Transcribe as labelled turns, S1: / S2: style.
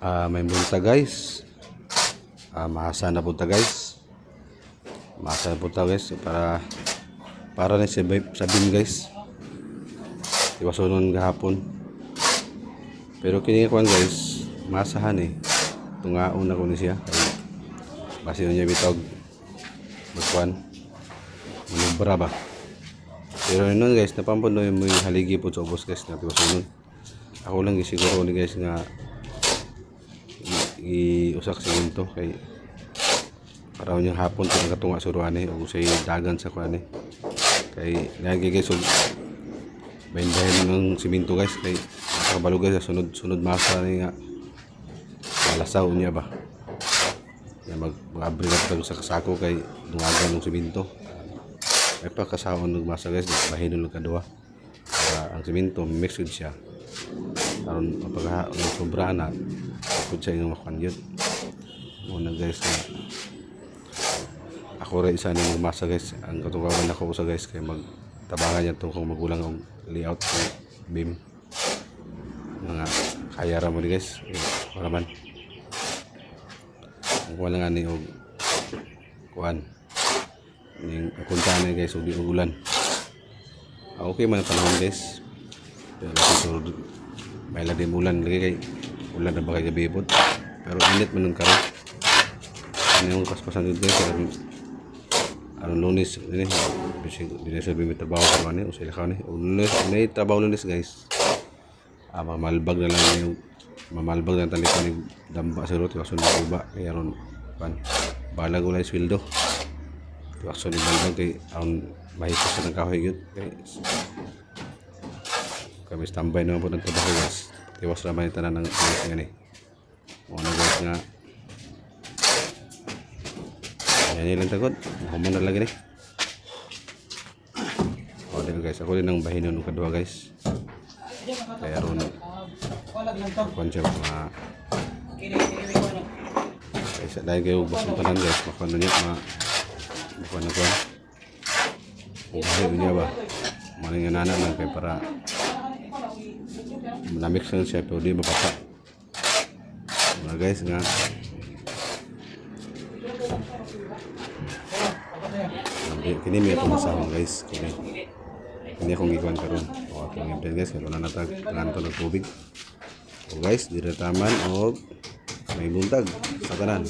S1: May bunta guys. Maasa na punta guys. Maasa na punta guys para na sabihin guys. Iwasonon gahapon. Pero kini ko guys, masahan tungaon ako ni siya. Basi niya bitog magkuan. Manubra ba. Pero nun guys, napampun no yung haligi po sa ubos guys na iwasonon. Ako lang gisiguro ni guys nga usak siminto kay para yung hapon kung katunga suruan o say dagan sa kuan kay lagi guys og bahin ng siminto guys kay nakabalo guys sa sunod masa ni nga malasaw niya ba na mag-abri na sa kasako kay dungagan ng siminto ay pa kasahon ng masa guys bahin ng kadua para ang siminto mix with siya aron mapagha sobra na pud sa inyong makuan yun muna guys na ako rin isa ng masa guys ang katukawan ako sa guys kay magtabangan niya itong kung magulang ang layout ng beam mga kaya ra mo ni guys wala man ang wala nga ni og kuan ning punta na guys og ulan okay man panahon guys pero susunod may lagi ulan lagi kay ulan na ba kay gabi po pero init man nun karon ano yung paspasan dito guys anong lunes ini sabi may trabaho ka man o sila ka lunes may trabaho lunes guys mamalbag na lang yung mamalbag na talit ni damba sa rot kaso na iba kaya ron pan balag wala sweldo kaso ni balbag kay ang mahipos sa ng kahoy yun kami standby naman po ng trabaho guys tiwas naman yung tanan ng nga ni muna guys nga yan ilang tagod mahuman na lagi ni o din guys ako din ang bahinon ng kadua guys kaya ron konsep mga guys dahil kayo basong tanan guys makuha na niya makuha na kuha kung kahit niya ba maling nga nanan lang kaya para manamix lang siya pero di mapasa mga guys nga kini may pumasahon guys kini akong gikuan karon o akong ibdan guys kaya na natag nganto ng tubig o guys diretaman o may buntag sa kanan